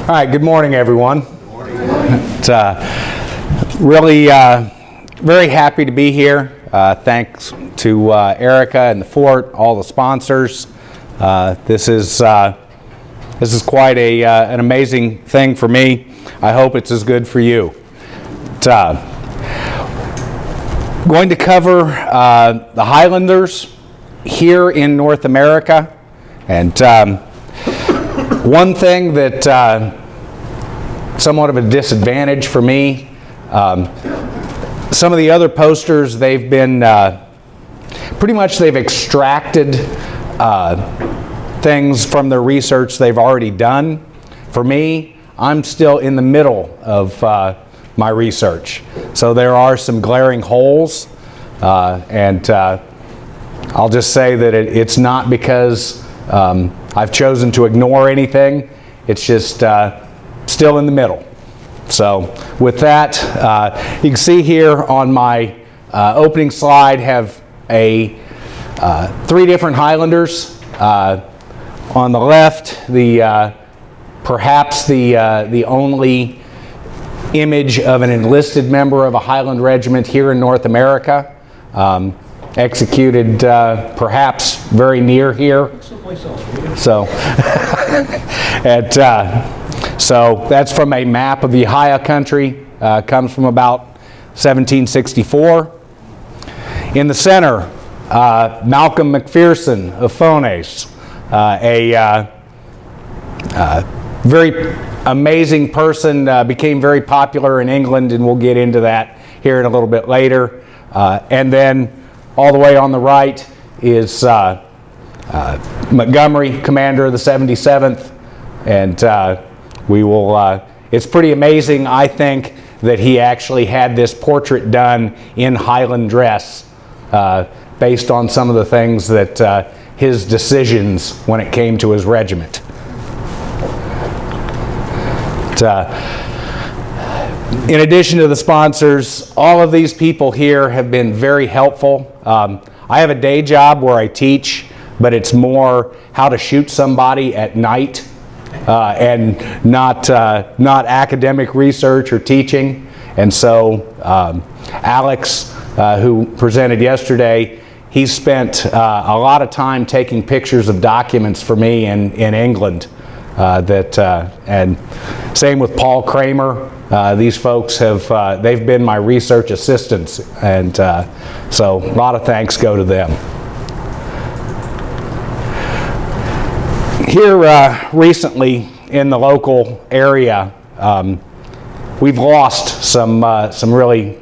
All right, good morning, everyone. Good morning. It's really very happy to be here. Thanks to Erica and the Fort, all the sponsors. This is quite an amazing thing for me. I hope it's as good for you. Going to cover the Highlanders here in North America, and one thing that somewhat of a disadvantage for me, some of the other posters, they've been pretty much they've extracted things from their research they've already done. For me, I'm still in the middle of my research, so there are some glaring holes, and I'll just say that it's not because I've chosen to ignore anything. It's just still in the middle. So with that, you can see here on my opening slide have three different Highlanders. On the left, perhaps the only image of an enlisted member of a Highland Regiment here in North America, executed perhaps very near here. So, so that's from a map of the Ohio country. Comes from about 1764. In the center, Malcolm McPherson of Bonnets, a very amazing person, became very popular in England, and we'll get into that here in a little bit later. And then all the way on the right is Montgomery, commander of the 77th, and we will, it's pretty amazing, I think, that he actually had this portrait done in Highland dress, based on some of the things that his decisions when it came to his regiment. In addition to the sponsors, all of these people here have been very helpful. I have a day job where I teach, but it's more how to shoot somebody at night, and not academic research or teaching. And so Alex, who presented yesterday, he spent a lot of time taking pictures of documents for me in England. And same with Paul Kramer. These folks have they've been my research assistants, and so a lot of thanks go to them. Here recently in the local area, we've lost some really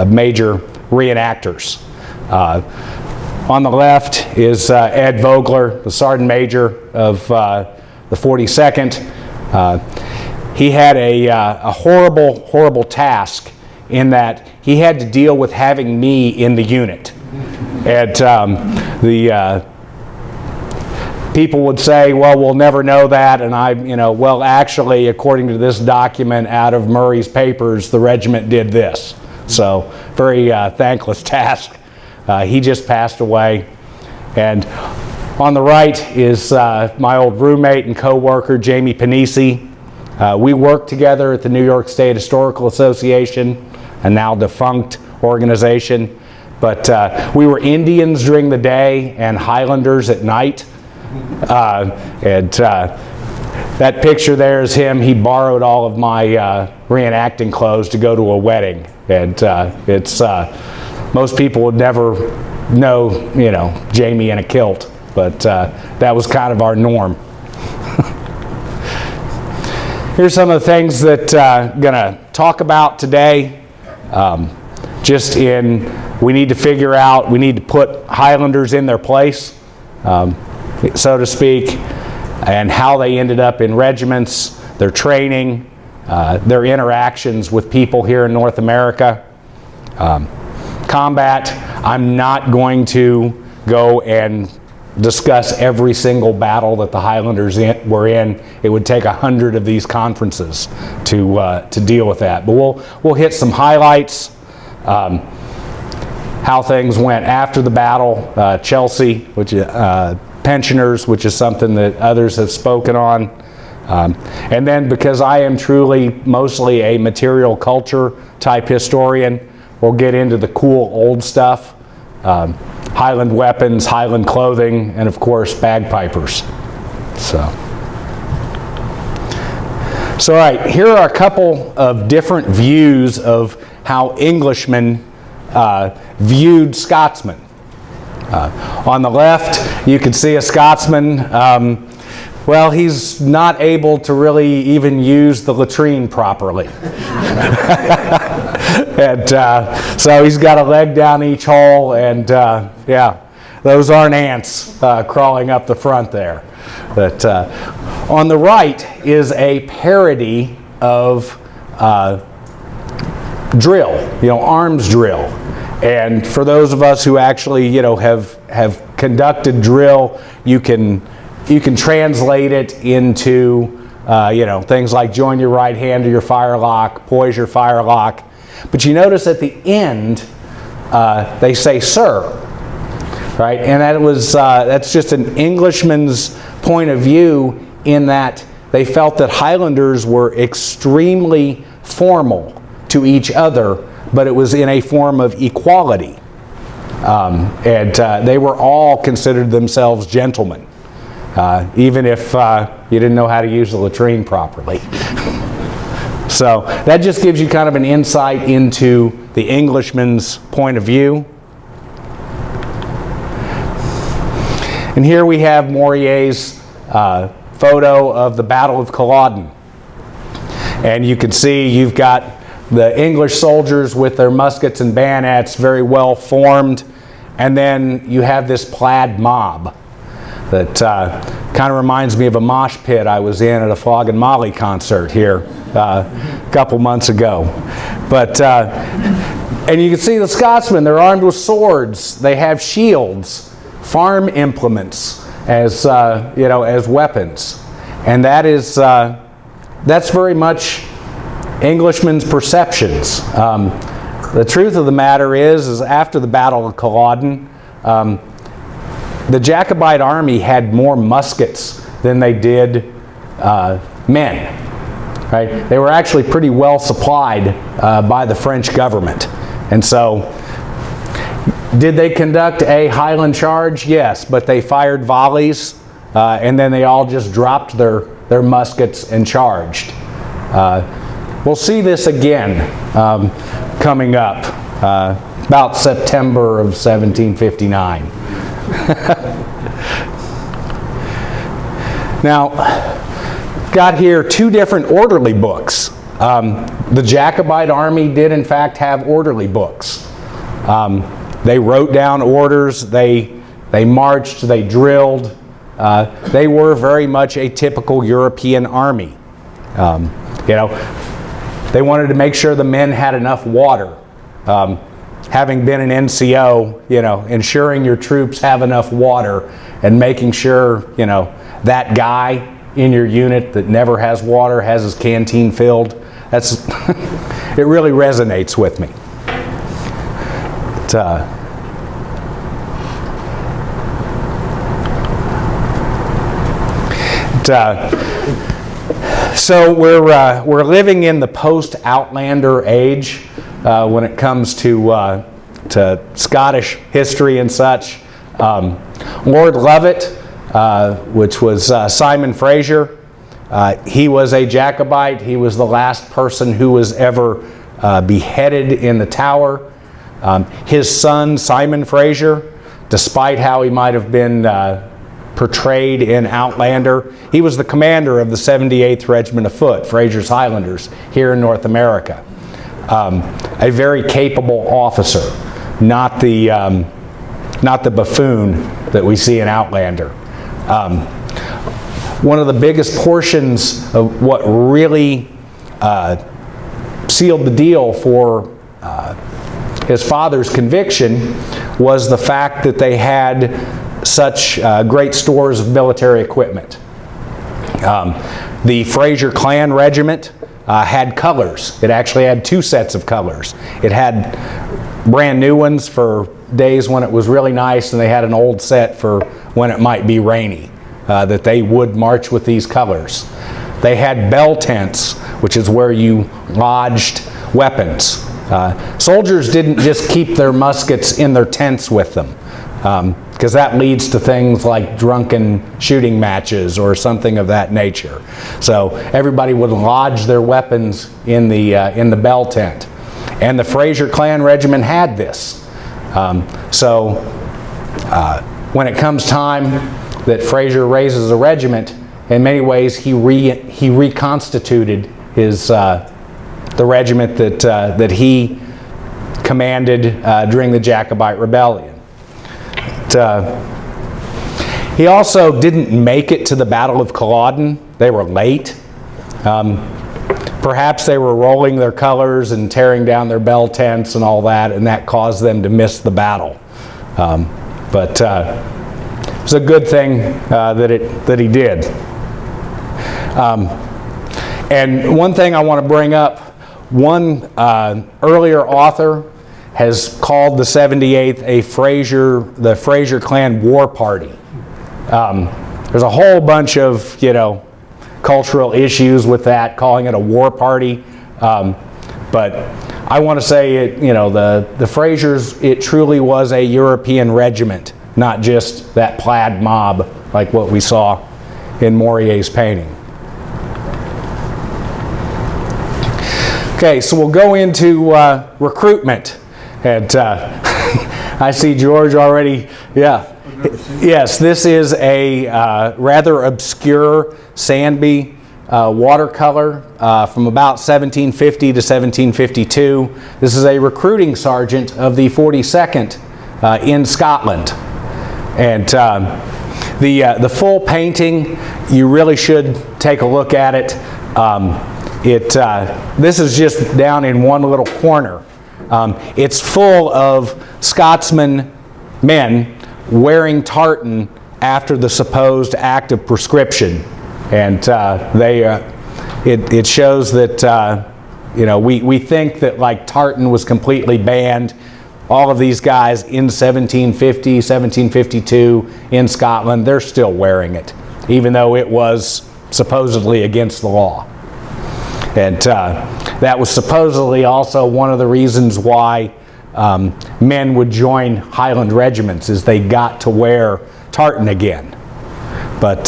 major reenactors. On the left is Ed Vogler, the Sergeant Major of the 42nd. He had a horrible task in that he had to deal with having me in the unit. And people would say, well, we'll never know that. And well, actually, according to this document out of Murray's papers, the regiment did this. So very thankless task. He just passed away. And on the right is my old roommate and co-worker, Jamie Panisi. We worked together at the New York State Historical Association, a now defunct organization. But we were Indians during the day and Highlanders at night. That picture there is him. He borrowed all of my reenacting clothes to go to a wedding. And it's most people would never know, Jamie in a kilt. But that was kind of our norm. Here's some of the things that I'm going to talk about today. We need to figure out, we need to put Highlanders in their place, so to speak, and how they ended up in regiments, their training, their interactions with people here in North America. Combat, I'm not going to go and discuss every single battle that the Highlanders were in. It would take 100 of these conferences to deal with that. But we'll hit some highlights, how things went after the battle, Chelsea, which pensioners, which is something that others have spoken on, And then because I am truly mostly a material culture type historian, we'll get into the cool old stuff. Highland weapons, Highland clothing, and of course bagpipers. So all right, here are a couple of different views of how Englishmen viewed Scotsmen. On the left, you can see a Scotsman. Well, he's not able to really even use the latrine properly. And so he's got a leg down each hole, and yeah, those aren't ants crawling up the front there. But on the right is a parody of drill, arms drill. And for those of us who actually, have conducted drill, you can translate it into, things like join your right hand to your firelock, poise your firelock. But you notice at the end, they say sir, right? And that's just an Englishman's point of view, in that they felt that Highlanders were extremely formal to each other, but it was in a form of equality. And they were all considered themselves gentlemen, even if you didn't know how to use the latrine properly. So that just gives you kind of an insight into the Englishman's point of view. And here we have Morier's photo of the Battle of Culloden. And you can see you've got the English soldiers with their muskets and bayonets very well formed, and then you have this plaid mob that kind of reminds me of a mosh pit I was in at a Flogging Molly concert here a couple months ago. But and you can see the Scotsmen, they're armed with swords, they have shields, farm implements as as weapons, and that's very much Englishmen's perceptions. The truth of the matter is after the Battle of Culloden, the Jacobite army had more muskets than they did men. Right? They were actually pretty well supplied by the French government. And so, did they conduct a Highland charge? Yes, but they fired volleys, and then they all just dropped their muskets and charged. We'll see this again coming up about September of 1759. Now, got here two different orderly books. The Jacobite army did in fact have orderly books. They wrote down orders, they marched, they drilled. They were very much a typical European army. They wanted to make sure the men had enough water. Having been an NCO, ensuring your troops have enough water and making sure, that guy in your unit that never has water has his canteen filled. It really resonates with me. So we're living in the post-Outlander age when it comes to Scottish history and such. Lord Lovat, which was Simon Fraser, he was a Jacobite. He was the last person who was ever beheaded in the Tower. His son, Simon Fraser, despite how he might have been portrayed in Outlander, he was the commander of the 78th Regiment of Foot, Fraser's Highlanders, here in North America. A very capable officer, not the buffoon that we see in Outlander. One of the biggest portions of what really sealed the deal for his father's conviction was the fact that they had such great stores of military equipment. The Fraser Clan Regiment had colors. It actually had two sets of colors. It had brand new ones for days when it was really nice, and they had an old set for when it might be rainy, that they would march with these colors. They had bell tents, which is where you lodged weapons. Soldiers didn't just keep their muskets in their tents with them, because that leads to things like drunken shooting matches or something of that nature. So everybody would lodge their weapons in the bell tent. And the Fraser clan regiment had this. When it comes time that Fraser raises a regiment, in many ways he reconstituted his the regiment that he commanded during the Jacobite Rebellion. He also didn't make it to the Battle of Culloden. They were late. Perhaps they were rolling their colors and tearing down their bell tents and all that, and that caused them to miss the battle. But it was a good thing that he did. And one thing I want to bring up, one earlier author has called the 78th the Fraser clan war party. There's a whole bunch of, cultural issues with that, calling it a war party. But I want to say the Frasers, it truly was a European regiment, not just that plaid mob like what we saw in Maurier's painting. Okay, so we'll go into recruitment. And I see George already, yeah. Yes, this is a rather obscure Sandby watercolor from about 1750 to 1752. This is a recruiting sergeant of the 42nd in Scotland. And the full painting, you really should take a look at it. This is just down in one little corner. It's full of Scotsmen, men, wearing tartan after the supposed act of proscription. And it shows that, we think that like tartan was completely banned. All of these guys in 1750, 1752 in Scotland, they're still wearing it, even though it was supposedly against the law. And that was supposedly also one of the reasons why men would join Highland regiments, is they got to wear tartan again. But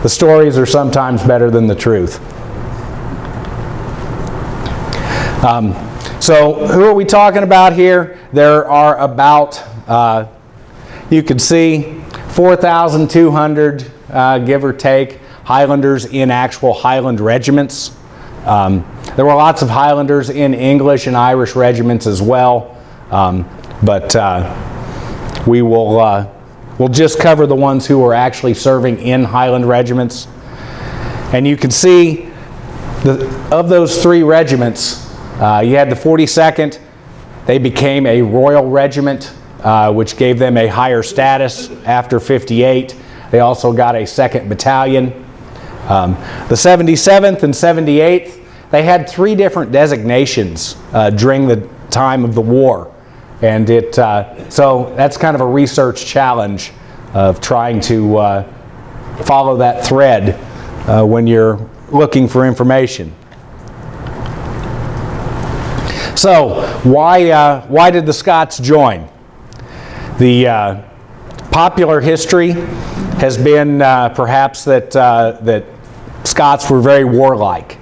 the stories are sometimes better than the truth. So who are we talking about here? There are about, you can see, 4,200, give or take, Highlanders in actual Highland regiments. There were lots of Highlanders in English and Irish regiments as well, but we'll just cover the ones who were actually serving in Highland regiments. And you can see of those three regiments, you had the 42nd. They became a royal regiment, which gave them a higher status after 58. They also got a 2nd battalion. The 77th and 78th, they had 3 different designations during the time of the war. And so that's kind of a research challenge of trying to follow that thread when you're looking for information. So why did the Scots join? The popular history has been perhaps that Scots were very warlike.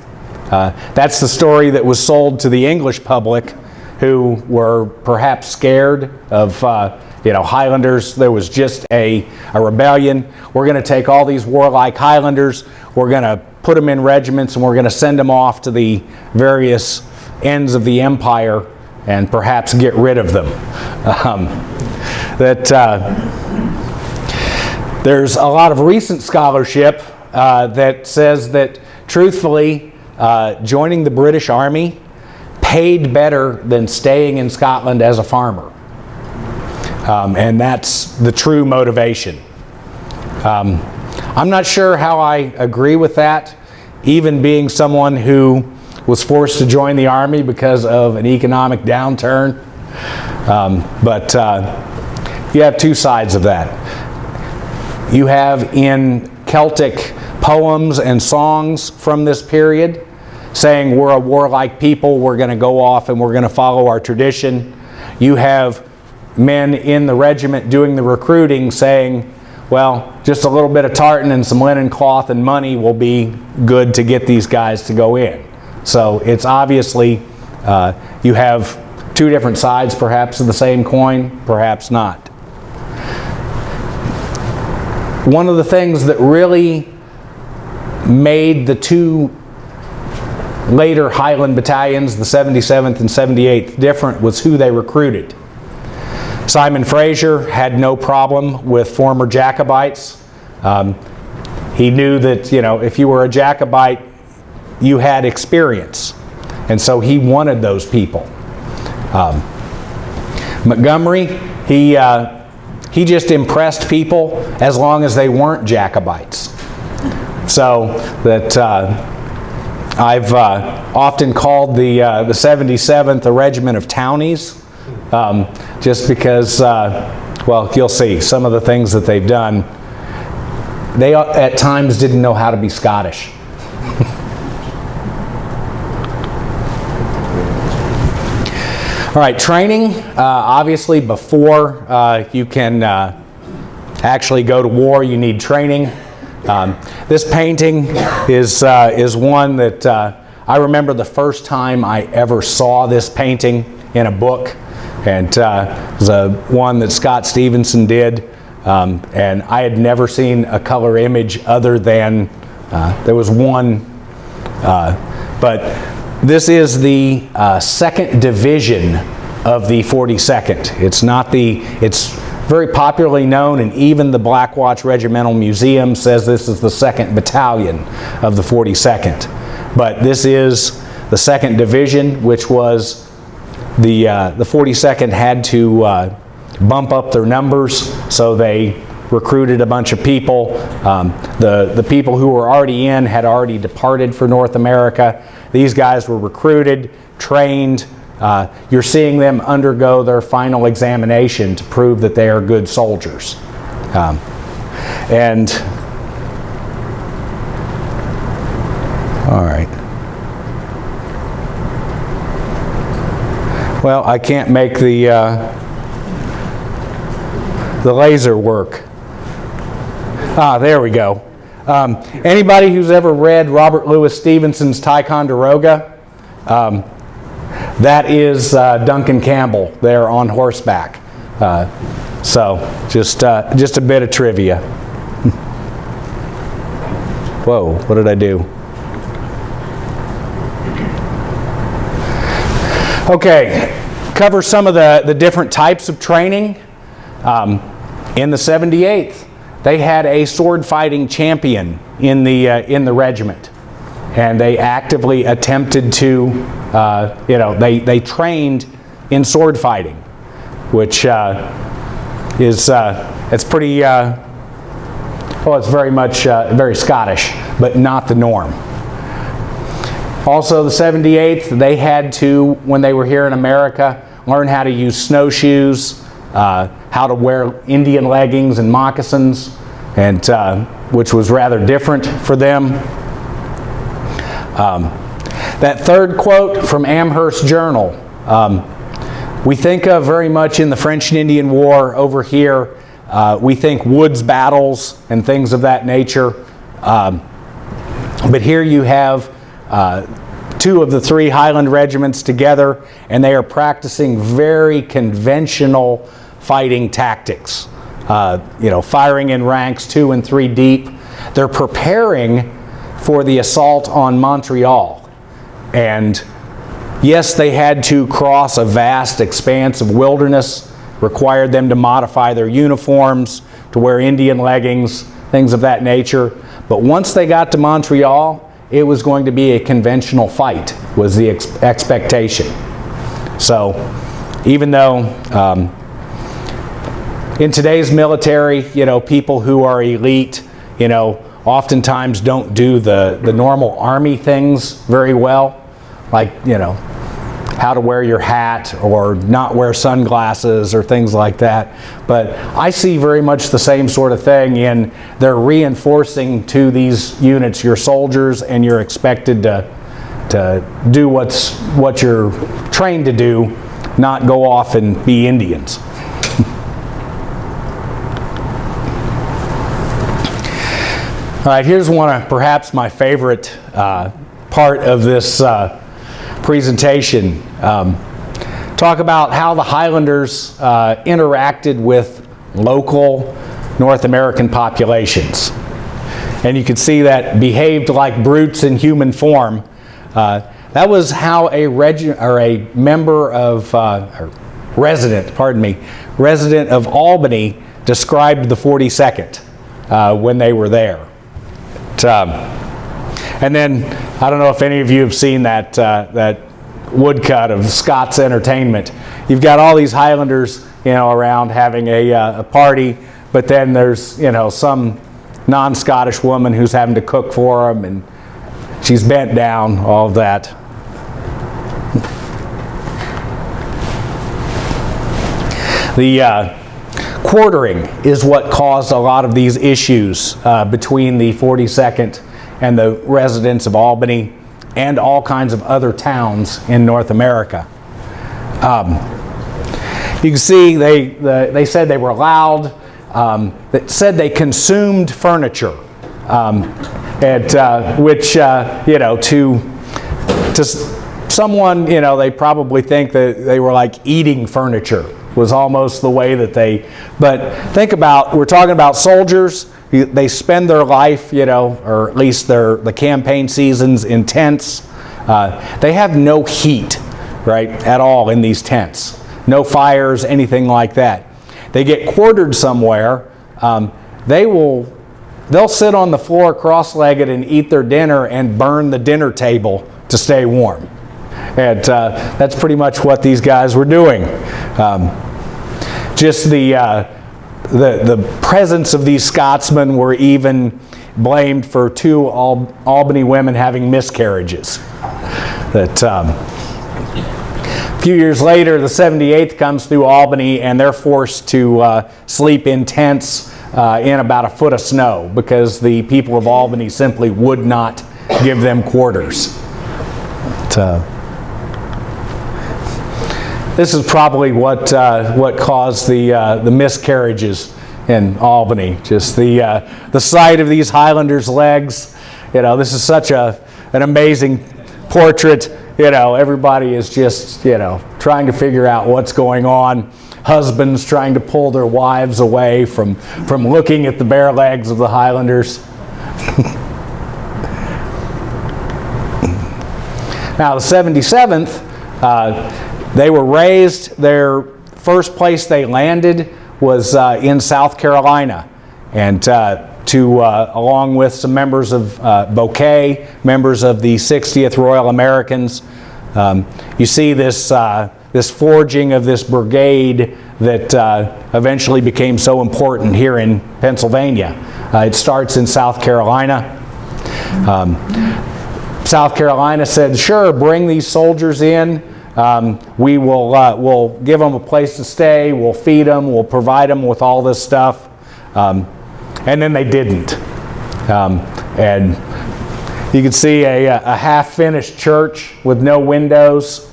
That's the story that was sold to the English public, who were perhaps scared of Highlanders. There was just a rebellion. We're going to take all these warlike Highlanders, we're going to put them in regiments, and we're going to send them off to the various ends of the empire and perhaps get rid of them. There's a lot of recent scholarship that says that, truthfully, joining the British Army paid better than staying in Scotland as a farmer. And that's the true motivation. I'm not sure how I agree with that, even being someone who was forced to join the Army because of an economic downturn. But you have two sides of that. You have in Celtic poems and songs from this period, saying we're a warlike people, we're going to go off and we're going to follow our tradition. You have men in the regiment doing the recruiting saying, well, just a little bit of tartan and some linen cloth and money will be good to get these guys to go in. So it's obviously, you have two different sides perhaps of the same coin, perhaps not. One of the things that really made the two later Highland battalions, the 77th and 78th, different was who they recruited. Simon Fraser had no problem with former Jacobites. He knew that, you know, if you were a Jacobite, you had experience. And so he wanted those people. Montgomery, he just impressed people as long as they weren't Jacobites. So that I've often called the 77th a regiment of townies, just because, well, you'll see some of the things that they've done. They at times didn't know how to be Scottish. All right, training, obviously before you can actually go to war, you need training. This painting is one that I remember the first time I ever saw this painting in a book, and it was one that Scott Stevenson did, and I had never seen a color image other than, there was one, but this is the 2nd Division of the 42nd. It's not the, it's very popularly known, and even the Black Watch Regimental Museum says this is the 2nd Battalion of the 42nd. But this is the 2nd Division, which was the 42nd had to bump up their numbers, so they recruited a bunch of people. The people who were already in had already departed for North America. These guys were recruited, trained. You're seeing them undergo their final examination to prove that they are good soldiers. And all right. Well, I can't make the laser work. Ah, there we go. Anybody who's ever read Robert Louis Stevenson's Ticonderoga, that is Duncan Campbell there on horseback. So just a bit of trivia. Whoa, what did I do? Okay, cover some of the different types of training. In the 78th, they had a sword fighting champion in the regiment, and they actively attempted to, you know, they trained in sword fighting, which is it's pretty well, it's very much very Scottish, but not the norm. Also, the 78th, they had to, when they were here in America, learn how to use snowshoes, how to wear Indian leggings and moccasins, and which was rather different for them. That third quote from Amherst's journal, we think of very much in the French and Indian War over here. We think woods battles and things of that nature. But here you have two of the three Highland regiments together, and they are practicing very conventional fighting tactics. You know, firing in ranks 2 and 3 deep. They're preparing for the assault on Montreal. And yes, they had to cross a vast expanse of wilderness, required them to modify their uniforms, to wear Indian leggings, things of that nature. But once they got to Montreal, it was going to be a conventional fight, was the expectation. So even though in today's military, you know, people who are elite, you know, oftentimes don't do the normal army things very well. Like, you know, how to wear your hat or not wear sunglasses or things like that. But I see very much the same sort of thing in they're reinforcing to these units, your soldiers, and you're expected to do what you're trained to do, not go off and be Indians. All right, here's one of perhaps my favorite part of this presentation. Talk about how the Highlanders interacted with local North American populations. And you can see that behaved like brutes in human form. That was how a member of, resident of Albany described the 42nd when they were there. And then, I don't know if any of you have seen that woodcut of Scots Entertainment. You've got all these Highlanders, around having a party, but then there's, some non-Scottish woman who's having to cook for them, and she's bent down, all of that. The quartering is what caused a lot of these issues between the 42nd and the residents of Albany and all kinds of other towns in North America. You can see they said they were loud. That said they consumed furniture, which to someone, they probably think that they were like eating furniture. Was almost the way that they, but think about, we're talking about soldiers, they spend their life, or at least the campaign seasons in tents. They have no heat, right, at all in these tents. No fires, anything like that. They get quartered somewhere, they'll sit on the floor cross-legged and eat their dinner and burn the dinner table to stay warm. And that's pretty much what these guys were doing. Just the presence of these Scotsmen were even blamed for 2 Albany women having miscarriages. That a few years later, the 78th comes through Albany, and they're forced to sleep in tents in about a foot of snow because the people of Albany simply would not give them quarters. This is probably what caused the miscarriages in Albany. Just the sight of these Highlanders' legs. This is such an amazing portrait. Everybody is just trying to figure out what's going on. Husbands trying to pull their wives away from looking at the bare legs of the Highlanders. Now the 77th. They were raised, their first place they landed was in South Carolina, and along with some members of Bouquet, members of the 60th Royal Americans. You see this forging of this brigade that eventually became so important here in Pennsylvania. It starts in South Carolina. South Carolina said, sure, bring these soldiers in. We will we'll give them a place to stay, we'll feed them, we'll provide them with all this stuff. And then they didn't. And you can see a half-finished church with no windows.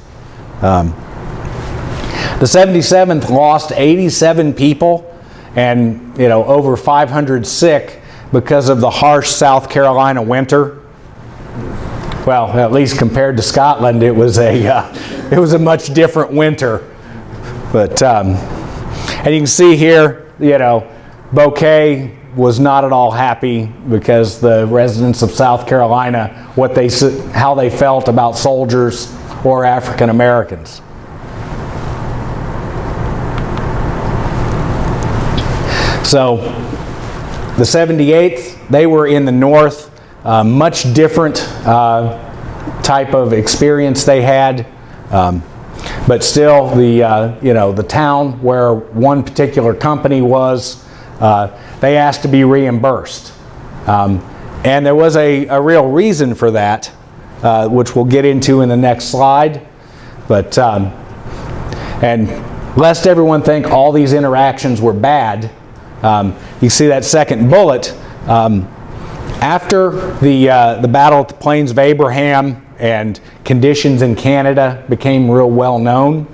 The 77th lost 87 people and over 500 sick because of the harsh South Carolina winter. Well, at least compared to Scotland, it was a much different winter. But and you can see here, Bouquet was not at all happy because the residents of South Carolina, how they felt about soldiers or African Americans. So the 78th, they were in the north. Much different type of experience they had, but still the town where one particular company was, they asked to be reimbursed, and there was a real reason for that, which we'll get into in the next slide. But, and lest everyone think all these interactions were bad, you see that second bullet. After the Battle at the Plains of Abraham and conditions in Canada became real well known,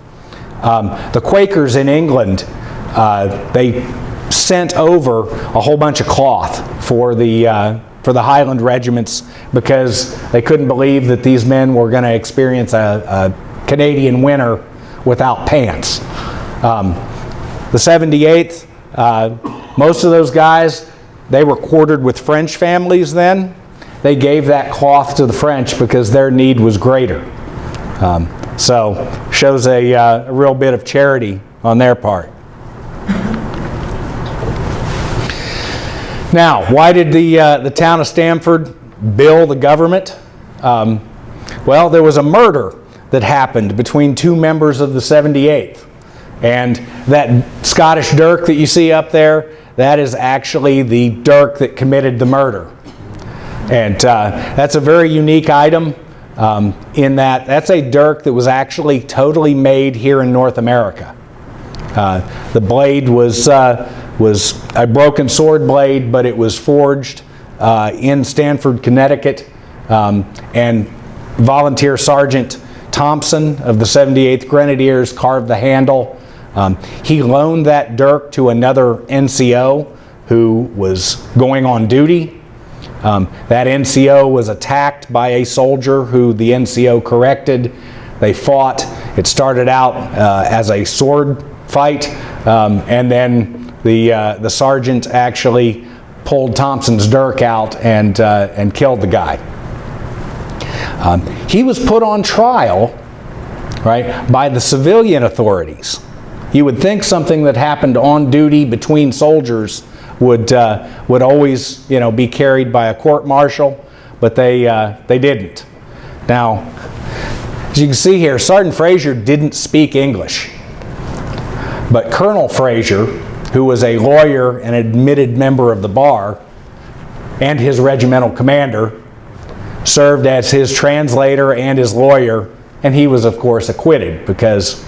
the Quakers in England, they sent over a whole bunch of cloth for the Highland Regiments because they couldn't believe that these men were going to experience a Canadian winter without pants. The 78th, most of those guys, they were quartered with French families then. They gave that cloth to the French because their need was greater. So shows a real bit of charity on their part. Now, why did the town of Stamford bill the government? Well, there was a murder that happened between two members of the 78th. And that Scottish Dirk that you see up there, that is actually the Dirk that committed the murder. And that's a very unique item in that that's a Dirk that was actually totally made here in North America. The blade was a broken sword blade, but it was forged in Stamford, Connecticut. And volunteer Sergeant Thompson of the 78th Grenadiers carved the handle. He loaned that dirk to another NCO who was going on duty. That NCO was attacked by a soldier who the NCO corrected. They fought. It started out as a sword fight, and then the sergeant actually pulled Thompson's dirk out and killed the guy. He was put on trial, right, by the civilian authorities. You would think something that happened on duty between soldiers would always, be carried by a court-martial, but they didn't. Now, as you can see here, Sergeant Fraser didn't speak English, but Colonel Fraser, who was a lawyer and admitted member of the bar, and his regimental commander, served as his translator and his lawyer, and he was, of course, acquitted because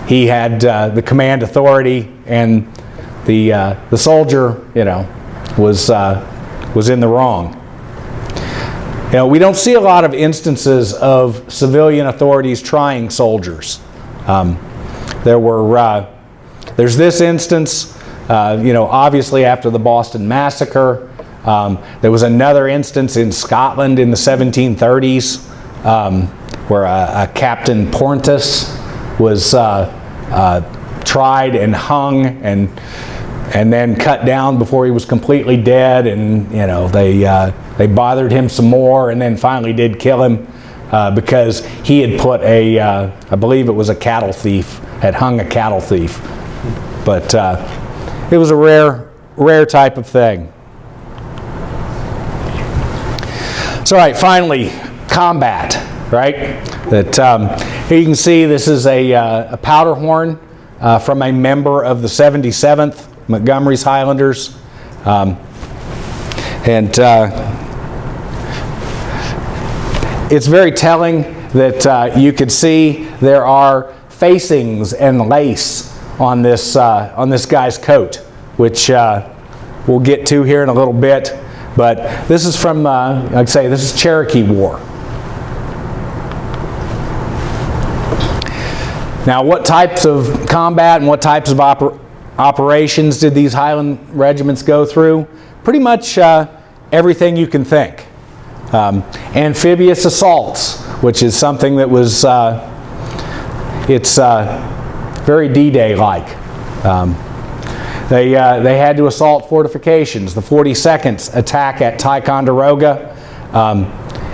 he had the command authority, and the soldier, was in the wrong. We don't see a lot of instances of civilian authorities trying soldiers. There's this instance, obviously after the Boston Massacre. There was another instance in Scotland in the 1730s where a Captain Porteous was tried and hung and then cut down before he was completely dead, and they bothered him some more and then finally did kill him because he had put I believe it was a cattle thief, had hung a cattle thief. But it was a rare type of thing. So, all right, finally, combat, right? That here you can see this is a powderhorn from a member of the 77th Montgomery's Highlanders, it's very telling that you could see there are facings and lace on this guy's coat, which we'll get to here in a little bit. But this is from, like I say, this is Cherokee War. Now, what types of combat and what types of operations did these Highland regiments go through? Pretty much everything you can think. Amphibious assaults, which is something that was, it's very D-Day-like. They had to assault fortifications. The 42nd's attack at Ticonderoga,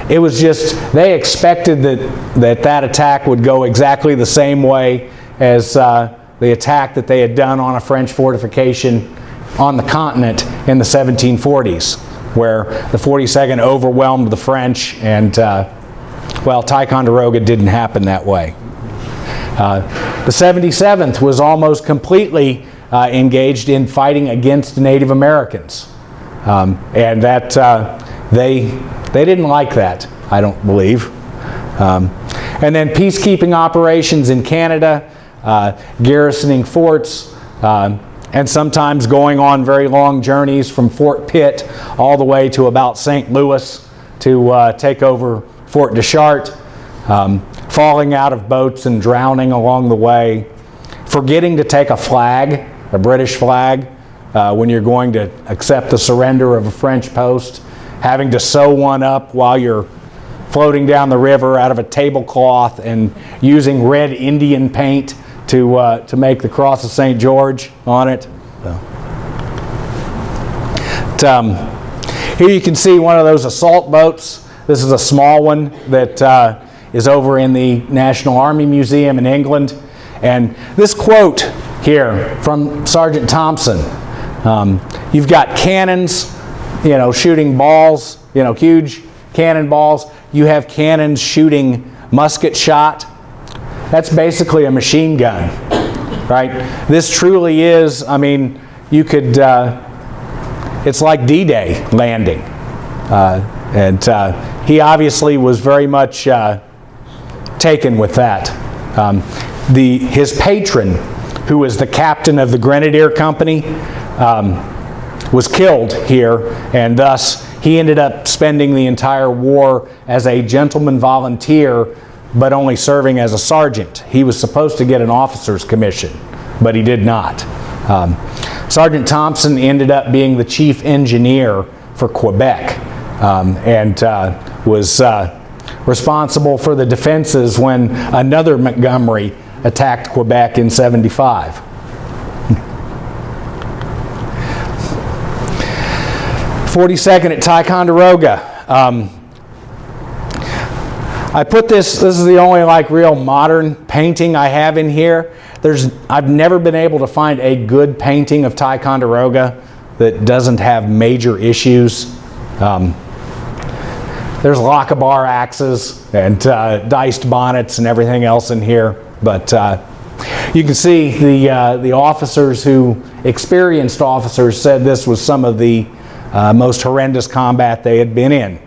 it was just, they expected that attack would go exactly the same way as the attack that they had done on a French fortification on the continent in the 1740s, where the 42nd overwhelmed the French, and well, Ticonderoga didn't happen that way. The 77th was almost completely engaged in fighting against Native Americans, and that they didn't like that, I don't believe. And then peacekeeping operations in Canada, garrisoning forts, and sometimes going on very long journeys from Fort Pitt all the way to about St. Louis to take over Fort Deschartres, falling out of boats and drowning along the way, forgetting to take a flag, a British flag, when you're going to accept the surrender of a French post, having to sew one up while you're floating down the river out of a tablecloth and using red Indian paint to make the Cross of St. George on it. Here you can see one of those assault boats. This is a small one that is over in the National Army Museum in England. And this quote here from Sergeant Thompson, you've got cannons, shooting balls, huge cannonballs. You have cannons shooting musket shot. That's basically a machine gun, right? This truly is, you could, it's like D-Day landing. And he obviously was very much taken with that. His patron, who was the captain of the Grenadier Company, was killed here, and thus he ended up spending the entire war as a gentleman volunteer, but only serving as a sergeant. He was supposed to get an officer's commission, but he did not. Sergeant Thompson ended up being the chief engineer for Quebec, and was responsible for the defenses when another Montgomery attacked Quebec in '75. 42nd at Ticonderoga. I put this is the only real modern painting I have in here. I've never been able to find a good painting of Ticonderoga that doesn't have major issues. There's Lochabar axes and diced bonnets and everything else in here, but you can see the officers experienced officers said this was some of the most horrendous combat they had been in.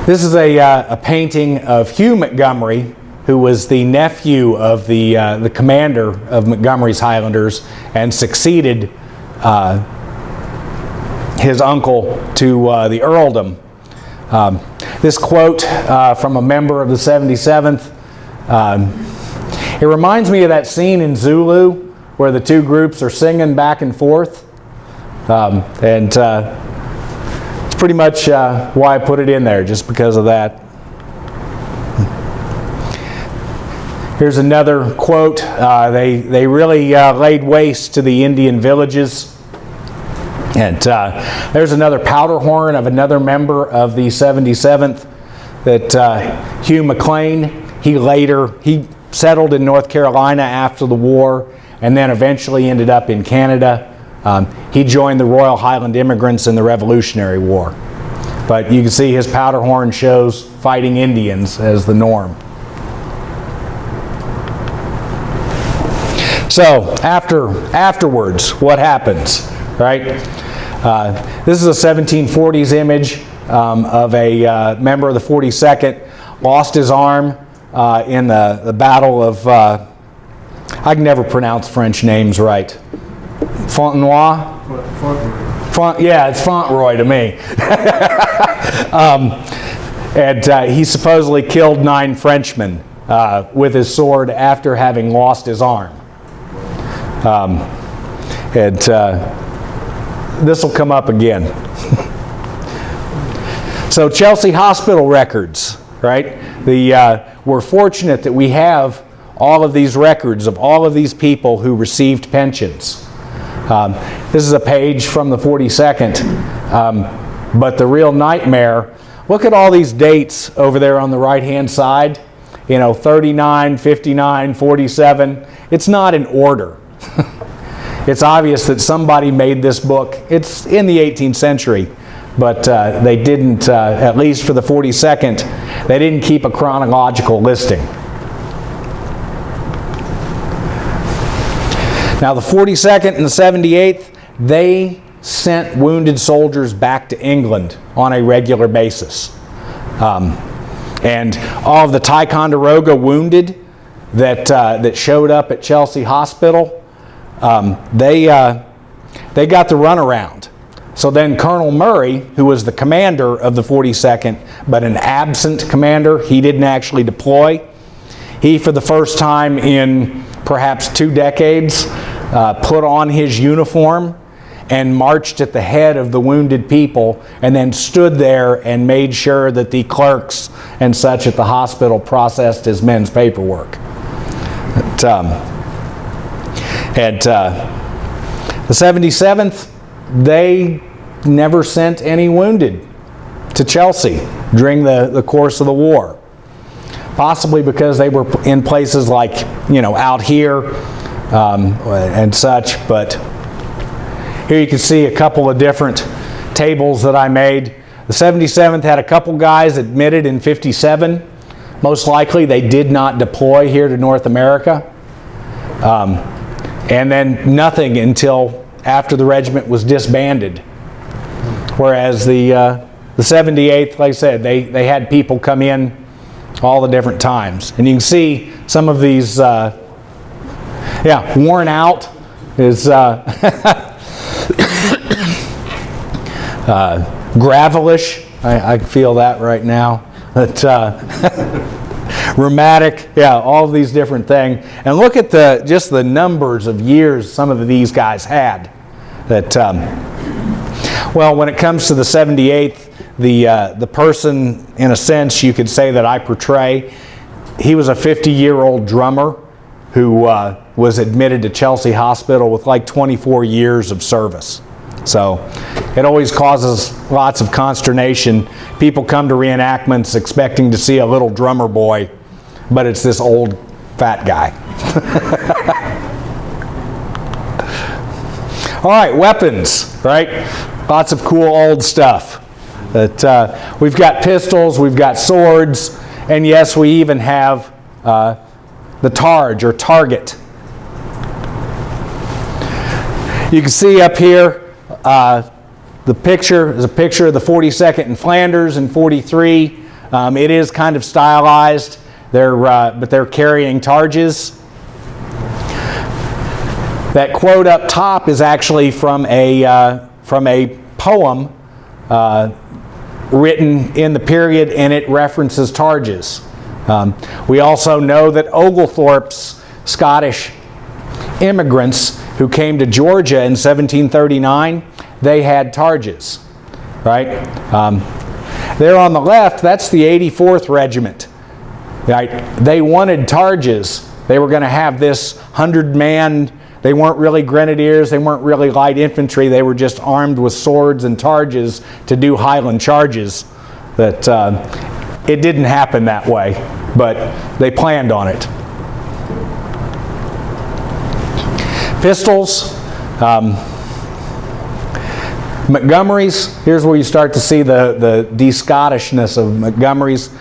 This is a painting of Hugh Montgomery, who was the nephew of the commander of Montgomery's Highlanders and succeeded his uncle to the earldom. This quote from a member of the 77th, it reminds me of that scene in Zulu where the two groups are singing back and forth. It's pretty much why I put it in there, just because of that. Here's another quote. They really laid waste to the Indian villages. And there's another powderhorn of another member of the 77th, that Hugh McLean, he settled in North Carolina after the war and then eventually ended up in Canada. He joined the Royal Highland Immigrants in the Revolutionary War. But you can see his powderhorn shows fighting Indians as the norm. So afterwards, what happens, right? This is a 1740s image of a member of the 42nd, lost his arm in the Battle of, I can never pronounce French names right. Fontenoy? Yeah, it's Fauntleroy to me. And he supposedly killed 9 Frenchmen with his sword after having lost his arm. This will come up again. So Chelsea Hospital records, right? We're fortunate that we have all of these records of all of these people who received pensions. This is a page from the 42nd, but the real nightmare, look at all these dates over there on the right-hand side, 39, 59, 47. It's not in order. It's obvious that somebody made this book. It's in the 18th century, but they didn't, at least for the 42nd, they didn't keep a chronological listing. Now the 42nd and the 78th, they sent wounded soldiers back to England on a regular basis. And all of the Ticonderoga wounded that showed up at Chelsea Hospital, they got the runaround. So then Colonel Murray, who was the commander of the 42nd, but an absent commander, he didn't actually deploy. He, for the first time in perhaps 2 decades, put on his uniform and marched at the head of the wounded people, and then stood there and made sure that the clerks and such at the hospital processed his men's paperwork. The 77th, they never sent any wounded to Chelsea during the course of the war. Possibly because they were in places like, out here and such. But here you can see a couple of different tables that I made. The 77th had a couple guys admitted in 57. Most likely they did not deploy here to North America. And then nothing until after the regiment was disbanded. Whereas the 78th, like I said, they had people come in all the different times. And you can see some of these, worn out is gravelish. I feel that right now. But rheumatic, all of these different things. And look at just the numbers of years some of these guys had. That well, when it comes to the 78th, the person, in a sense, you could say that I portray, he was a 50-year-old drummer who was admitted to Chelsea Hospital with like 24 years of service. So it always causes lots of consternation. People come to reenactments expecting to see a little drummer boy, but it's this old fat guy. All right, weapons, right? Lots of cool old stuff. That we've got pistols, we've got swords, and yes, we even have the targe or target. You can see up here the picture is a picture of the 42nd in Flanders in 43. It is kind of stylized, but they're carrying targes. That quote up top is actually from a poem written in the period, and it references targes. We also know that Oglethorpe's Scottish immigrants who came to Georgia in 1739, they had targes, right? There on the left, that's the 84th Regiment. Right? They wanted targes. They were going to have this 100-man. They weren't really grenadiers, they weren't really light infantry, they were just armed with swords and targes to do Highland charges. That it didn't happen that way, but they planned on it. Pistols, Montgomerys, here's where you start to see the de-Scottishness of Montgomerys.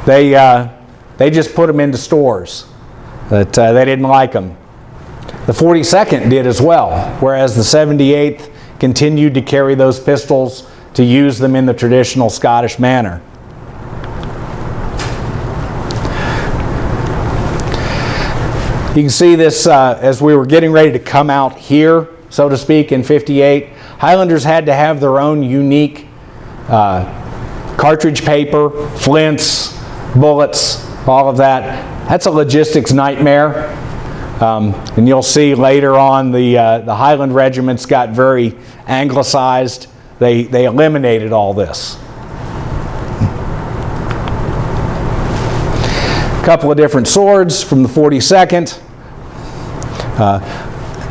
They just put them into stores, that they didn't like them. The 42nd did as well, whereas the 78th continued to carry those pistols to use them in the traditional Scottish manner. You can see this as we were getting ready to come out here, so to speak, in 58. Highlanders had to have their own unique cartridge paper, flints, bullets, all of that. That's a logistics nightmare. And you'll see later on the Highland regiments got very anglicized. They eliminated all this. A couple of different swords from the 42nd.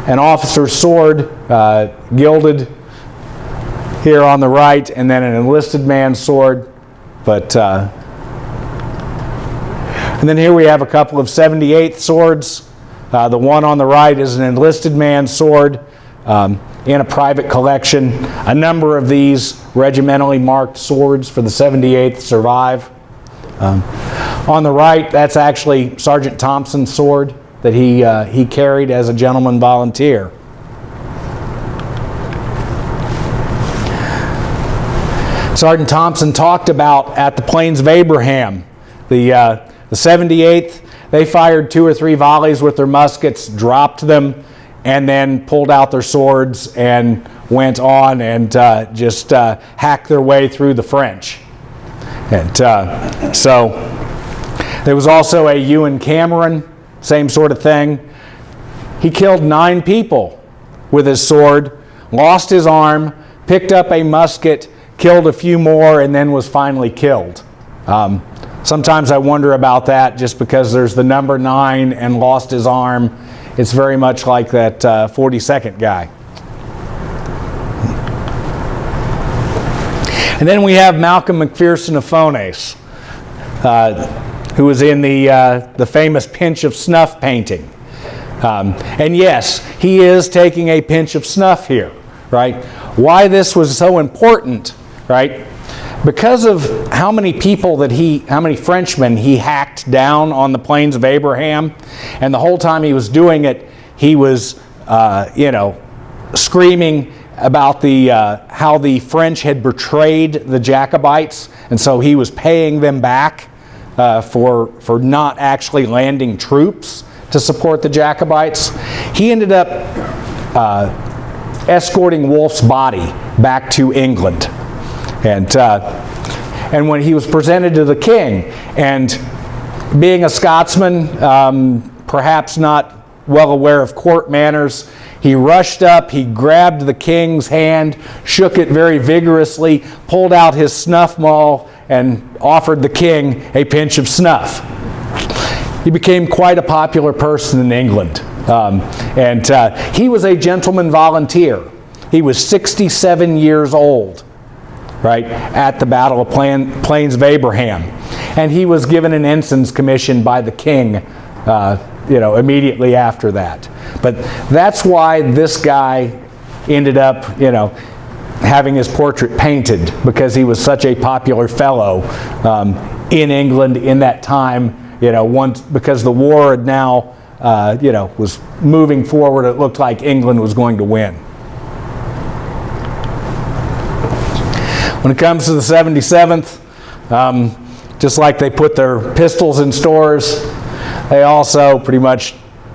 An officer's sword, gilded here on the right, and then an enlisted man's sword. But and then here we have a couple of 78th swords. The one on the right is an enlisted man's sword in a private collection. A number of these regimentally marked swords for the 78th survive. On the right, that's actually Sergeant Thompson's sword that he carried as a gentleman volunteer. Sergeant Thompson talked about at the Plains of Abraham, the 78th, they fired 2 or 3 volleys with their muskets, dropped them, and then pulled out their swords and went on and just hacked their way through the French. And so there was also a Ewen Cameron, same sort of thing. He killed 9 people with his sword, lost his arm, picked up a musket, killed a few more, and then was finally killed. Sometimes I wonder about that, just because there's the number 9 and lost his arm. It's very much like that 42nd guy. And then we have Malcolm McPherson of Bonnets, who was in the famous pinch of snuff painting. And yes, he is taking a pinch of snuff here, right? Why this was so important, right? Because of how many people how many Frenchmen he hacked down on the Plains of Abraham, and the whole time he was doing it, he was, screaming about how the French had betrayed the Jacobites, and so he was paying them back for not actually landing troops to support the Jacobites. He ended up escorting Wolfe's body back to England. And when he was presented to the king, and being a Scotsman, perhaps not well aware of court manners, he rushed up, he grabbed the king's hand, shook it very vigorously, pulled out his snuff maul, and offered the king a pinch of snuff. He became quite a popular person in England. He was a gentleman volunteer. He was 67 years old, right, at the Battle of Plains of Abraham. And he was given an ensign's commission by the king, immediately after that. But that's why this guy ended up, having his portrait painted, because he was such a popular fellow in England in that time, because the war had now, was moving forward. It looked like England was going to win. When it comes to the 77th, just like they put their pistols in stores, they also pretty much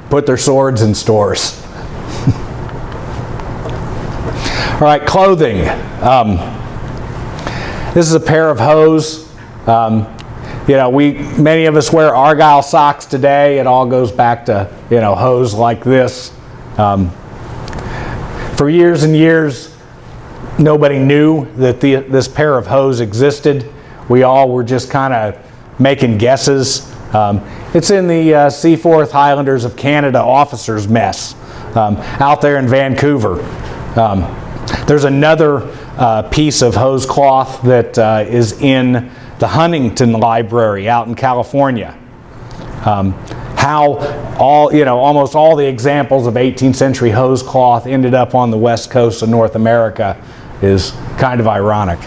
put their swords in stores. All right, clothing. This is a pair of hose. Many of us wear Argyle socks today. It all goes back to, hose like this. For years and years, nobody knew that this pair of hose existed. We all were just kind of making guesses. It's in the Seaforth Highlanders of Canada officers' mess out there in Vancouver. There's another piece of hose cloth that is in the Huntington Library out in California. How almost all the examples of 18th century hose cloth ended up on the west coast of North America is kind of ironic.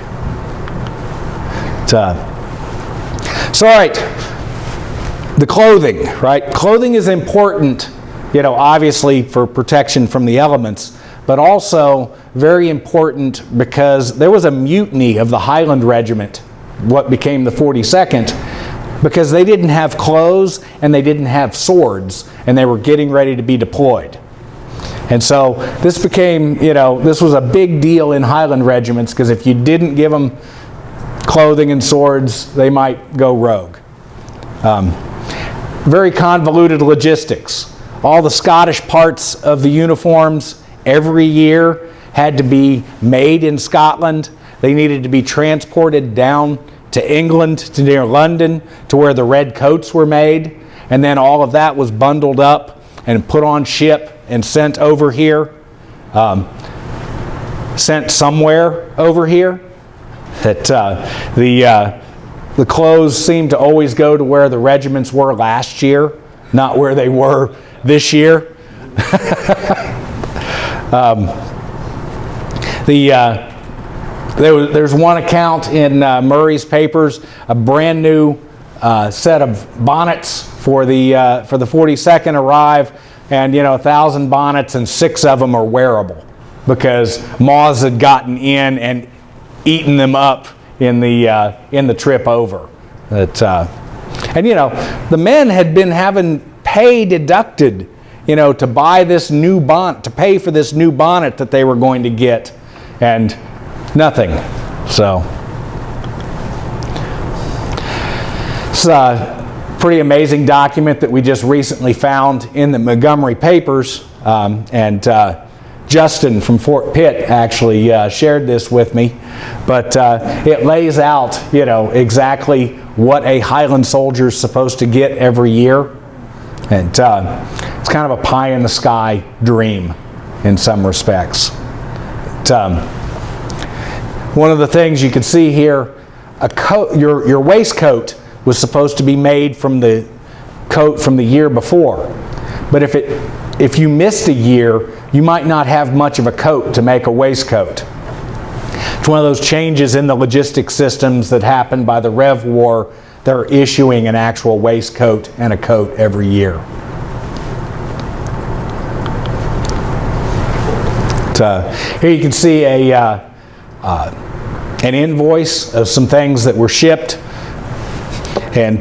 So, all right, the clothing, right? Clothing is important, obviously for protection from the elements, but also very important because there was a mutiny of the Highland Regiment, what became the 42nd, because they didn't have clothes and they didn't have swords, and they were getting ready to be deployed. And so this became, this was a big deal in Highland regiments, because if you didn't give them clothing and swords, they might go rogue. Very convoluted logistics. All the Scottish parts of the uniforms every year had to be made in Scotland. They needed to be transported down to England, to near London, to where the red coats were made. And then all of that was bundled up and put on ship and sent over here, sent somewhere over here. That the clothes seem to always go to where the regiments were last year, not where they were this year. There's one account in Murray's papers, a brand new set of bonnets for the 42nd arrive, and 1,000 bonnets and 6 of them are wearable because moths had gotten in and eaten them up in the trip over. And you know, the men had been having pay deducted, you know, to buy this new bonnet, to pay for this new bonnet that they were going to get, and nothing. So it's a pretty amazing document that we just recently found in the Montgomery papers, and Justin from Fort Pitt actually shared this with me, but it lays out, you know, exactly what a Highland soldier is supposed to get every year, and it's kind of a pie in the sky dream in some respects. One of the things you can see here, a coat, your waistcoat was supposed to be made from the coat from the year before, but if you missed a year, you might not have much of a coat to make a waistcoat. It's one of those changes in the logistic systems that happened by the Rev War. They're issuing an actual waistcoat and a coat every year. Here you can see an invoice of some things that were shipped. And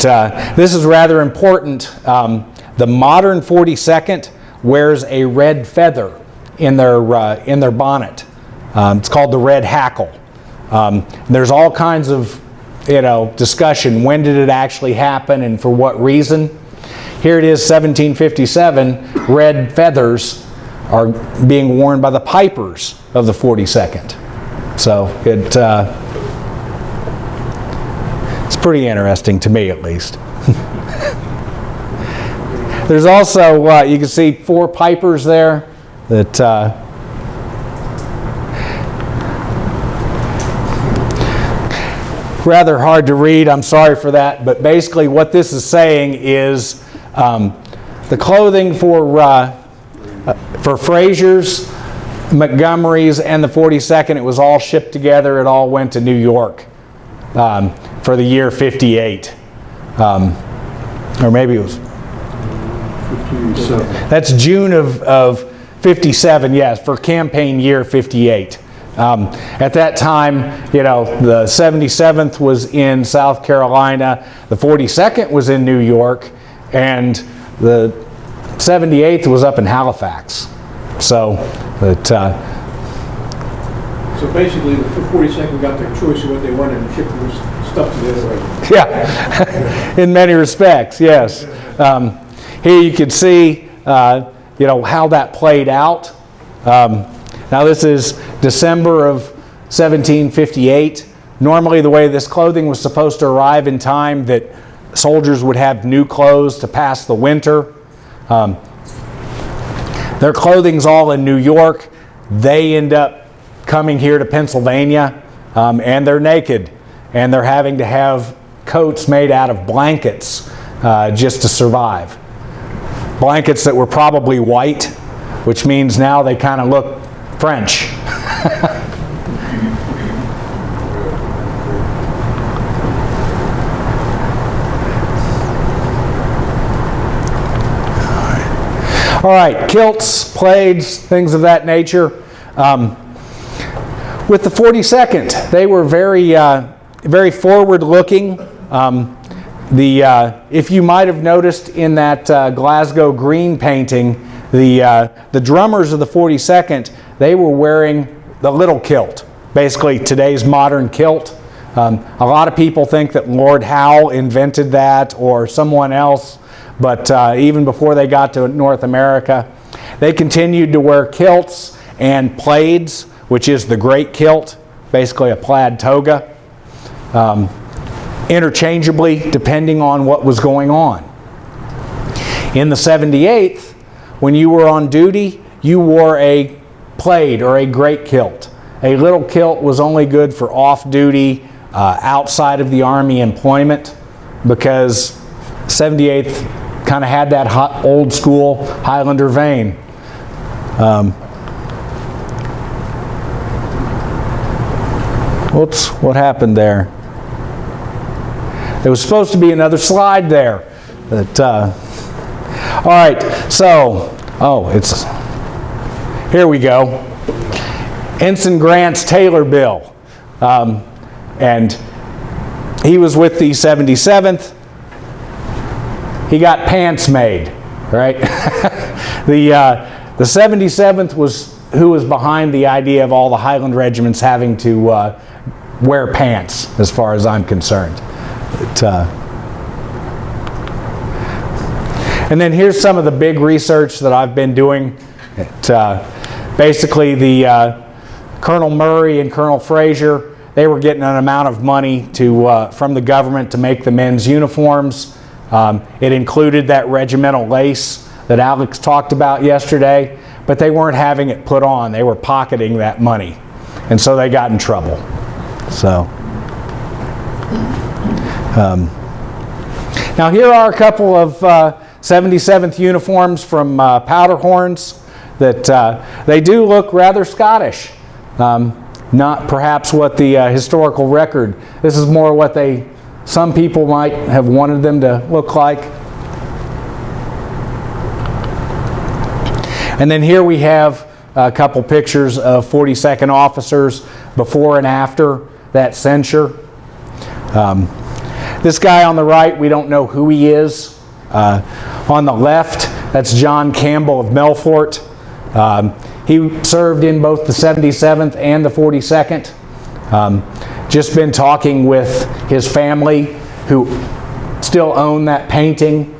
this is rather important. The modern 42nd wears a red feather in their bonnet. It's called the red hackle. There's all kinds of, you know, discussion. When did it actually happen and for what reason? Here it is, 1757. Red feathers are being worn by the pipers of the 42nd. So it's pretty interesting to me, at least. There's also, you can see 4 pipers there that rather hard to read, I'm sorry for that, but basically what this is saying is the clothing for Frasers, Montgomerys, and the 42nd, it was all shipped together, it all went to New York for the year 58. Or maybe it was... That's June of 57, yes, for campaign year 58. At that time, you know, the 77th was in South Carolina, the 42nd was in New York, and the 78th was up in Halifax. So, so basically, the 42nd got their choice of what they wanted and shipped this stuff to the other way. Yeah, in many respects, yes. Here you can see, you know, how that played out. Now this is December of 1758. Normally the way this clothing was supposed to arrive in time that soldiers would have new clothes to pass the winter. Their clothing's all in New York. They end up coming here to Pennsylvania, and they're naked. And they're having to have coats made out of blankets just to survive. Blankets that were probably white, which means now they kind of look French. All right, kilts, plaids, things of that nature. With the 42nd, they were very forward-looking. If you might have noticed in that Glasgow green painting, the drummers of the 42nd, they were wearing the little kilt, basically today's modern kilt. A lot of people think that Lord Howe invented that or someone else, but even before they got to North America, they continued to wear kilts and plaids, which is the great kilt, basically a plaid toga, interchangeably depending on what was going on. In the 78th, when you were on duty, you wore a plaid or a great kilt. A little kilt was only good for off-duty, outside of the Army employment, because 78th kind of had that hot, old school Highlander vein. Whoops, what happened there? There was supposed to be another slide there. But, all right, so, here we go. Ensign Grant's Tailor Bill. And he was with the 77th. He got pants made, right? The 77th was who was behind the idea of all the Highland regiments having to wear pants, as far as I'm concerned. And then here's some of the big research that I've been doing. Basically, the Colonel Murray and Colonel Fraser, they were getting an amount of money from the government to make the men's uniforms. It included that regimental lace that Alex talked about yesterday, but they weren't having it put on. They were pocketing that money, and so they got in trouble. So, now here are a couple of 77th uniforms from Powderhorns that they do look rather Scottish. Not perhaps what the historical record. This is more what some people might have wanted them to look like. And then here we have a couple pictures of 42nd officers before and after that censure. This guy on the right, we don't know who he is. On the left, that's John Campbell of Melfort. He served in both the 77th and the 42nd. Just been talking with his family who still own that painting.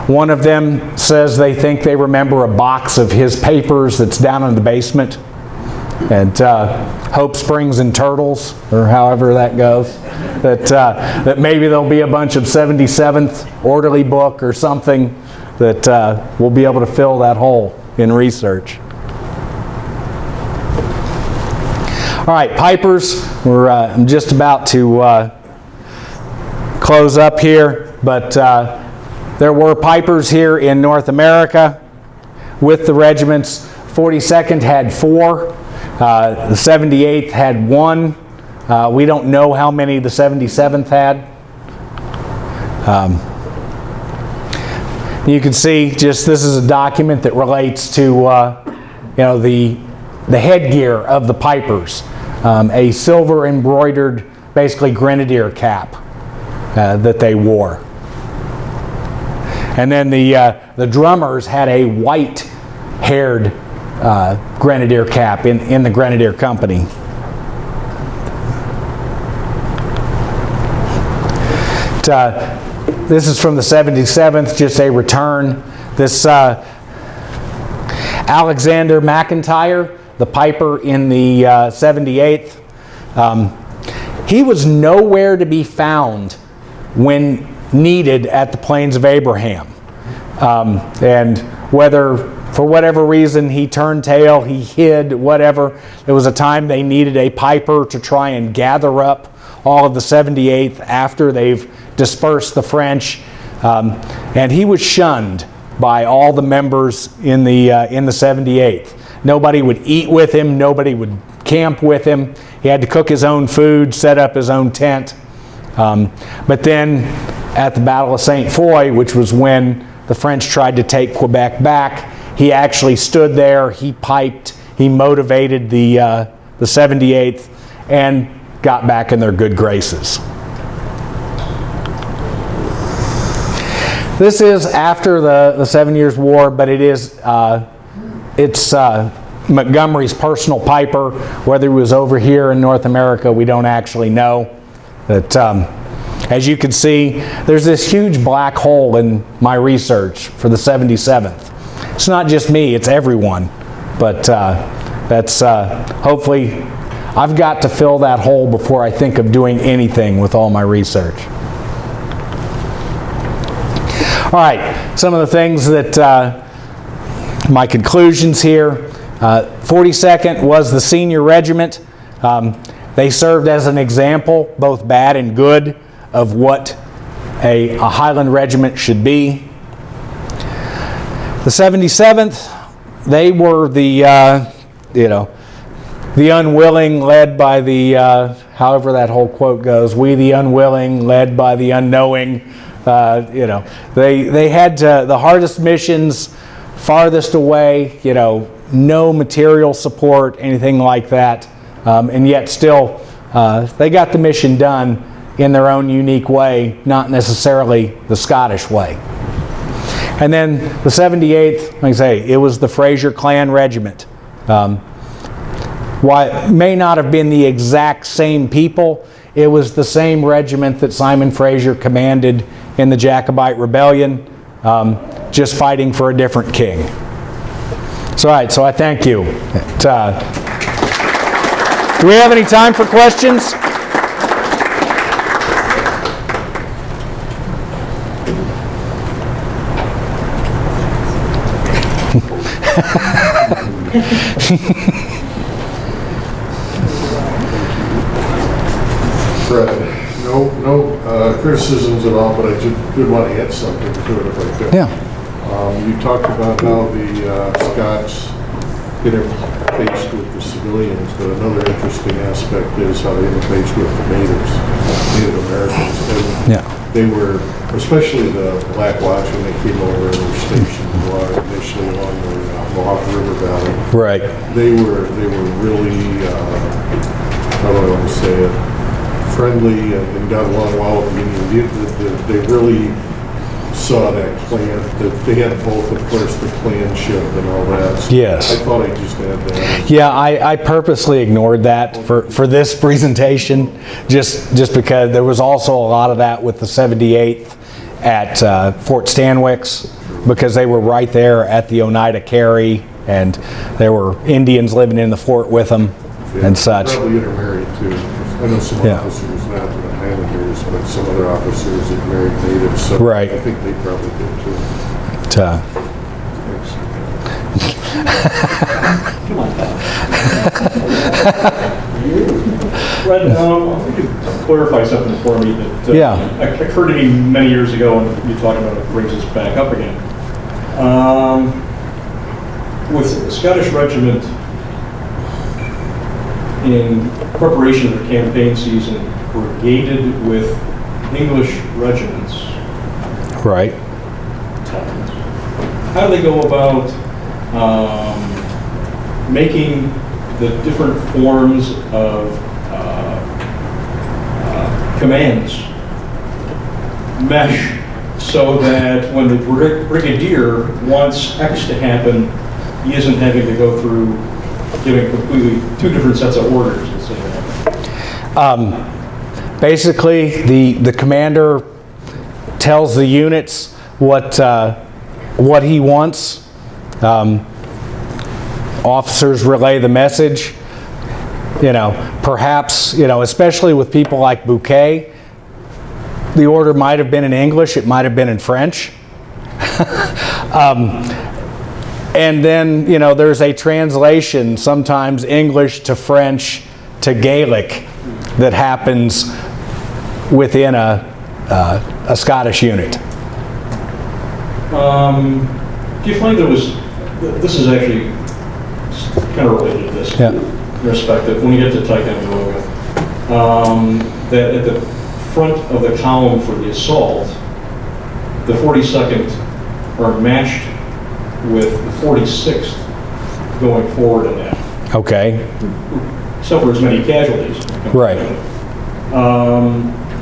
One of them says they think they remember a box of his papers that's down in the basement at Hope Springs and Turtles, or however that goes. That maybe there'll be a bunch of 77th orderly book or something that will be able to fill that hole in research. All right, pipers. I'm just about to close up here, but there were pipers here in North America with the regiments. 42nd had 4. The 78th had 1. We don't know how many the 77th had. You can see this is a document that relates to the headgear of the pipers. A silver embroidered, basically grenadier cap that they wore. And then the drummers had a white-haired grenadier cap in the Grenadier Company. This is from the 77th, just a return. This Alexander McIntyre, the piper in the 78th, he was nowhere to be found when needed at the Plains of Abraham. And whether, for whatever reason, he turned tail, he hid, whatever, there was a time they needed a piper to try and gather up all of the 78th after they've dispersed the French. And he was shunned by all the members in the 78th. Nobody would eat with him, nobody would camp with him. He had to cook his own food, set up his own tent. But then at the Battle of St. Foy, which was when the French tried to take Quebec back, he actually stood there, he piped, he motivated the 78th, and got back in their good graces. This is after the 7 Years' War, but it's Montgomery's personal piper. Whether he was over here in North America, we don't actually know. But as you can see, there's this huge black hole in my research for the 77th. It's not just me, it's everyone. But that's hopefully, I've got to fill that hole before I think of doing anything with all my research. All right, some of the things that, my conclusions here. 42nd was the senior regiment. They served as an example, both bad and good, of what a Highland regiment should be. The 77th, they were the unwilling led by the, however that whole quote goes, we the unwilling led by the unknowing. They had the hardest missions, farthest away, no material support, anything like that. And yet still, they got the mission done in their own unique way, not necessarily the Scottish way. And then the 78th, like I say, it was the Fraser clan regiment. While it may not have been the exact same people, it was the same regiment that Simon Fraser commanded in the Jacobite Rebellion, just fighting for a different king. So, all right, so I thank you. Do we have any time for questions? Fred, no criticisms at all, but I did want to add something to it if I could. Yeah. You talked about how the Scots interfaced with the civilians, but another interesting aspect is how they interfaced with the natives, Native Americans. And Yeah. they were, especially the Black Watch, when they came over and were stationed initially along the Mohawk River Valley. Right. They were really, how do I want to say it, friendly and got along well with the Indians. They really saw that clan, that they had both, of course, the clanship and all that. So Yes. I thought I'd just add that. Yeah, I purposely ignored that for this presentation, just because there was also a lot of that with the 78th at Fort Stanwix, because they were right there at the Oneida Carry, and there were Indians living in the fort with them and such. Probably intermarried too. I know some officers, not the Highlanders, but some other officers that married natives, so Right. I think they probably did too. Fred, you could clarify something for me that occurred to me many years ago, and you talking about it brings us back up again. With the Scottish Regiment, in preparation for the campaign season, were gated with English regiments. Right. How do they go about making the different forms of commands mesh so that when the brigadier wants X to happen, he isn't having to go through giving completely two different sets of orders? Basically, the commander tells the units what he wants. Officers relay the message. Perhaps, especially with people like Bouquet, the order might have been in English, it might have been in French. And then, there's a translation, sometimes English to French to Gaelic, that happens within a Scottish unit. Do you find this is actually kind of related to this, in respect that when you get to Ticonderoga, that at the front of the column for the assault, the 42nd are matched with the 46th going forward in that. Okay. Suffer as many casualties. Right.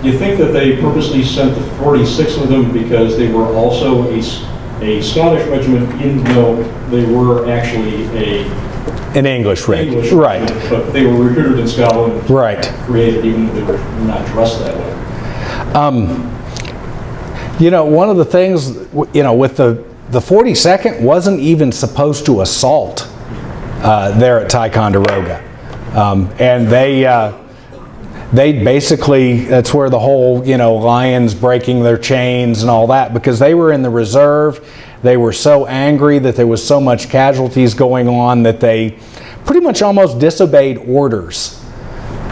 You think that they purposely sent the 46th with them because they were also a Scottish regiment, even though they were actually an English regiment. Right. But they were recruited in Scotland. Right. Created even though they were not dressed that way. One of the things, with the 42nd wasn't even supposed to assault there at Ticonderoga. And they basically, that's where the whole, lions breaking their chains and all that, because they were in the reserve. They were so angry that there was so much casualties going on that they pretty much almost disobeyed orders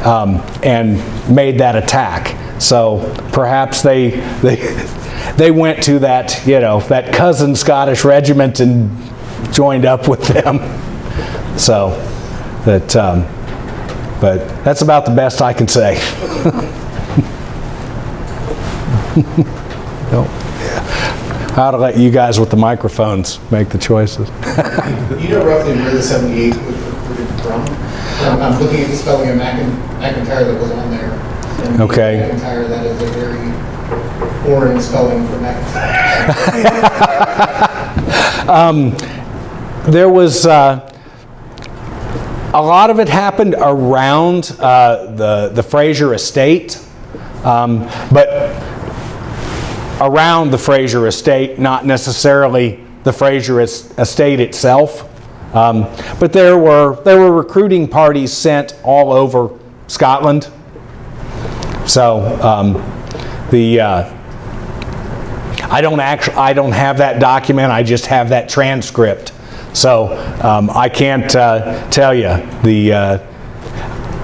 and made that attack. So perhaps they went to that, that cousin Scottish regiment and joined up with them. So that, but that's about the best I can say. How to let you guys with the microphones make the choices. You know roughly where the 78 was recruited from? I'm looking at the spelling of McIntyre that was on there. And Okay. McIntyre, that is a very foreign spelling for McIntyre. There was a lot of it happened around the Fraser estate, but around the Fraser estate, not necessarily the Fraser estate itself. But there were recruiting parties sent all over Scotland. So I don't have that document. I just have that transcript. So I can't tell you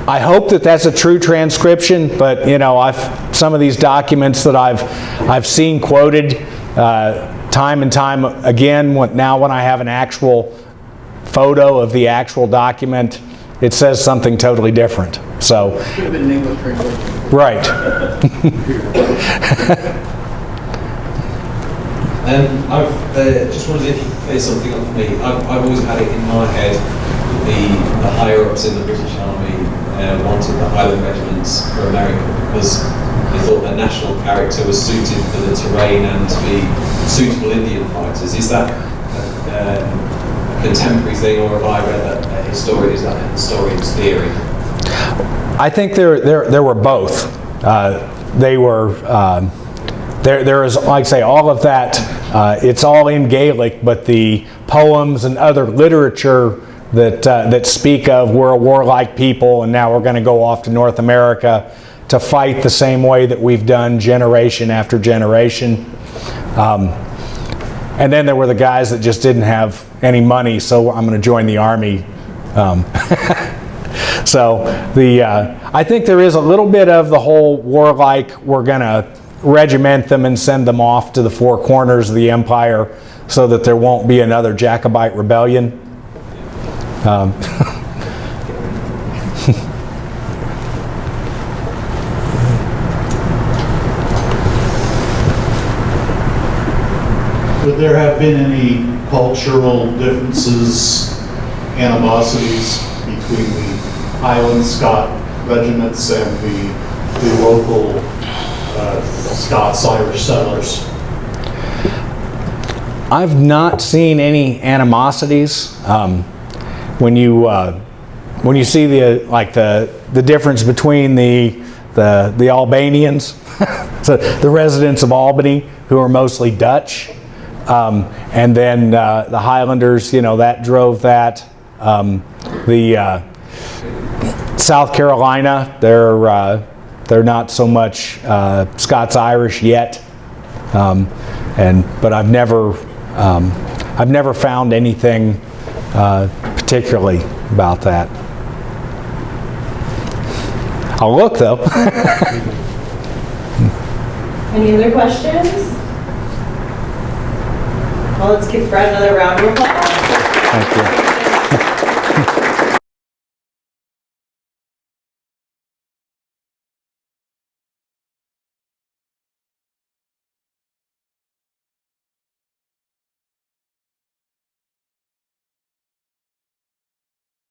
I hope that that's a true transcription, but you know, some of these documents that I've seen quoted time and time again. Now, when I have an actual photo of the actual document, it says something totally different. So, Should have been an English translation. right. I've just wondered if you could clear something up for me. I've always had it in my head that the higher-ups in the British Army wanted the Highland Regiments for America because they thought their national character was suited for the terrain and to be suitable Indian fighters. Is that a contemporary thing, or have I read that is that a historian's theory? I think there were both. They were. There is, like I say, all of that. It's all in Gaelic, but the poems and other literature that speak of we're a warlike people, and now we're going to go off to North America to fight the same way that we've done generation after generation. And then there were the guys that just didn't have any money, so I'm going to join the army. So I think there is a little bit of the whole warlike, we're going to regiment them and send them off to the four corners of the empire so that there won't be another Jacobite rebellion. Would there have been any cultural differences, animosities between the Highland Scot regiments and the local Scots Irish settlers? I've not seen any animosities. When you see the difference between the Albanians, so the residents of Albany, who are mostly Dutch, and then the Highlanders, you know, that drove that. The South Carolina, they're not so much Scots Irish yet, but I've never found anything particularly about that. I'll look though. Any other questions? Well, let's give Brad another round of applause. Thank you.